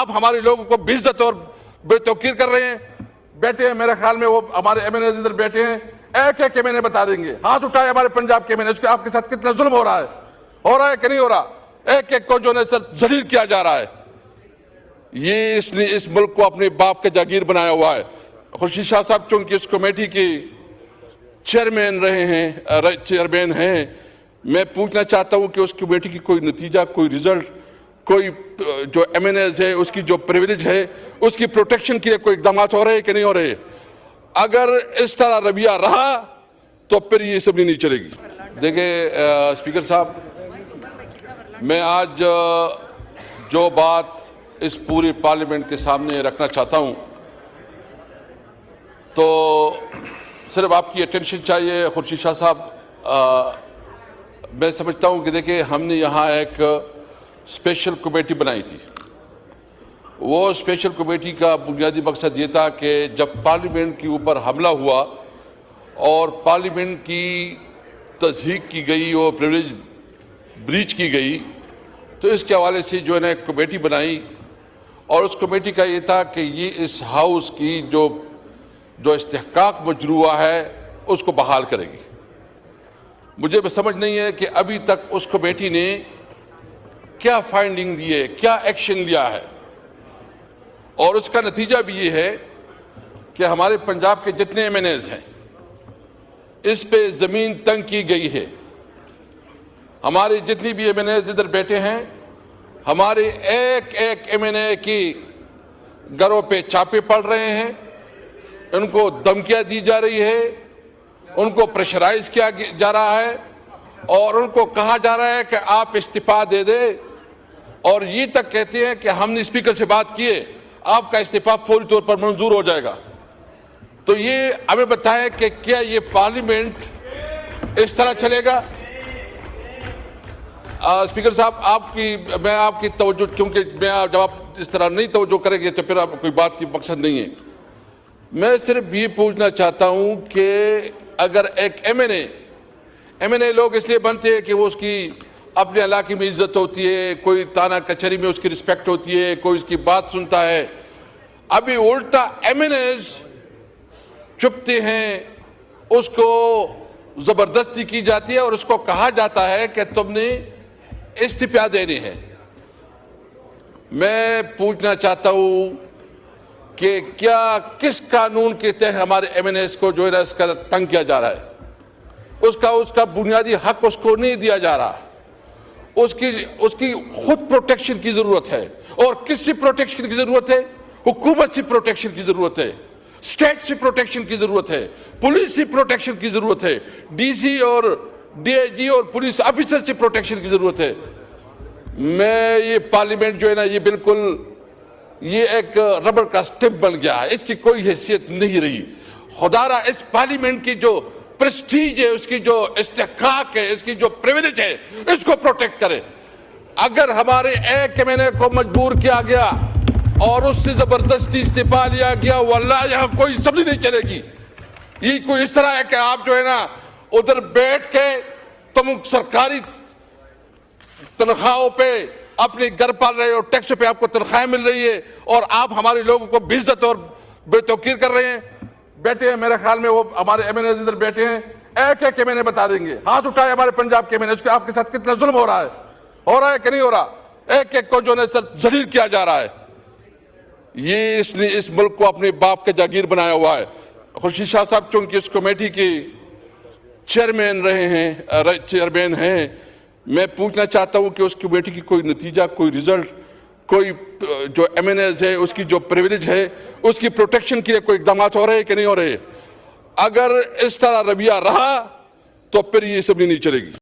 आप हमारे लोगों को बेइज्जत और बेतौकीर कर रहे हैं। बैठे हैं, मेरे ख्याल में वो हमारे एमएनए अंदर बैठे हैं, एक एक एमएनए बता देंगे। हाथ उठाए हमारे पंजाब के एमएनए, उसके आपके साथ कितना जुल्म हो रहा है कि नहीं हो रहा? एक एक को जो है जलील किया जा रहा है। ये इसने इस मुल्क को अपने बाप के जागीर बनाया हुआ है। खुर्शीद शाह साहब चूंकि इस कमेटी के चेयरमैन हैं, मैं पूछना चाहता हूं कि उस कमेटी की कोई नतीजा, कोई रिजल्ट, कोई जो एमएनएज है उसकी जो प्रिविलेज है उसकी प्रोटेक्शन के लिए कोई इकदाम हो रहे हैं कि नहीं हो रहे? अगर इस तरह रवैया रहा तो फिर ये असेंबली नहीं चलेगी। देखिए स्पीकर साहब, मैं आज जो बात इस पूरे पार्लियामेंट के सामने रखना चाहता हूं तो सिर्फ आपकी अटेंशन चाहिए। खुर्शीद शाह साहब, मैं समझता हूं कि देखिए हमने यहाँ एक स्पेशल कमेटी बनाई थी। वो स्पेशल कमेटी का बुनियादी मकसद ये था कि जब पार्लियामेंट के ऊपर हमला हुआ और पार्लियामेंट की तज़हीक की गई और प्रिविलेज ब्रीच की गई, तो इसके हवाले से जो है ना एक कमेटी बनाई और उस कमेटी का ये था कि ये इस हाउस की जो इस्तेहकाक मजरूआ है उसको बहाल करेगी। मुझे समझ नहीं है कि अभी तक उस कमेटी ने क्या फाइंडिंग दी है, क्या एक्शन लिया है। और उसका नतीजा भी ये है कि हमारे पंजाब के जितने एमएनएज हैं इस पे ज़मीन तंग की गई है। हमारे जितनी भी एमएनएज इधर बैठे हैं, हमारे एक एक एमएनए की घरों पे छापे पड़ रहे हैं, उनको धमकियां दी जा रही है, उनको प्रेशराइज किया जा रहा है और उनको कहा जा रहा है कि आप इस्तीफा दे दें। और ये तक कहते हैं कि हमने स्पीकर से बात की है, आपका इस्तीफा फौरी तौर पर मंजूर हो जाएगा। तो ये हमें बताएं कि क्या ये पार्लियामेंट इस तरह चलेगा? स्पीकर साहब, मैं आपकी तवज्जो, क्योंकि जब आप इस तरह नहीं तवज्जो करेंगे तो फिर आप कोई बात की मकसद नहीं है। मैं सिर्फ ये पूछना चाहता हूं कि अगर एक एमएनए लोग इसलिए बनते हैं कि वो उसकी अपने इलाके में इज्जत होती है, कोई थाना कचहरी में उसकी रिस्पेक्ट होती है, कोई उसकी बात सुनता है। अभी उल्टा एमएनएज चुपते हैं, उसको जबरदस्ती की जाती है और उसको कहा जाता है कि तुमने इस्तीफा देने हैं। मैं पूछना चाहता हूं कि क्या किस कानून के तहत हमारे एमएनएस को जो है ना इसका तंग किया जा रहा है? उसका बुनियादी हक उसको नहीं दिया जा रहा। उसकी खुद प्रोटेक्शन की जरूरत है। और किससे प्रोटेक्शन की जरूरत है? हुकूमत से प्रोटेक्शन की जरूरत है, स्टेट से प्रोटेक्शन की जरूरत है, पुलिस से प्रोटेक्शन की जरूरत है, डीसी और डीआईजी और पुलिस ऑफिसर से प्रोटेक्शन की जरूरत है। मैं ये पार्लियामेंट जो है ना ये बिल्कुल ये एक रबर का स्टैंप बन गया है, इसकी कोई हैसियत नहीं रही। खुदारा इस पार्लियामेंट की जो प्रेस्टीज है, उसकी जो इस्तेहकाक है, इसकी जो प्रिविलेज है, इसको प्रोटेक्ट करे। अगर हमारे एक एमएनए को मजबूर किया गया और उससे जबरदस्ती इस्तीफा लिया गया, वल्लाह यहाँ कोई असेंबली नहीं चलेगी। ये कोई इस तरह है कि आप जो है ना उधर बैठ के तुम सरकारी तनख्वाहों पे अपने घर पाल रहे हो, टैक्स पे आपको तनख्वाहें मिल रही है और आप हमारे लोगों को बेइज्जत और बेतौकीर कर रहे हैं। बैठे हैं, मेरे ख्याल में वो हमारे एमएनए अंदर बैठे हैं, एक एक एमएनए बता देंगे। हाथ उठाए हमारे पंजाब के एमएनए, उसके आपके साथ कितना जुल्म हो रहा है कि नहीं हो रहा? एक एक को जो है जलील किया जा रहा है। ये इसने इस मुल्क को अपने बाप के जागीर बनाया हुआ है। खुर्शीद शाह साहब चूंकि इस कमेटी के चेयरमैन हैं, मैं पूछना चाहता हूं कि उस कमेटी की कोई नतीजा, कोई रिजल्ट, कोई जो एमएनएज है उसकी जो प्रिविलेज है उसकी प्रोटेक्शन के लिए कोई इकदाम हो रहे हैं कि नहीं हो रहे? अगर इस तरह रवैया रहा तो फिर ये असेंबली नहीं चलेगी।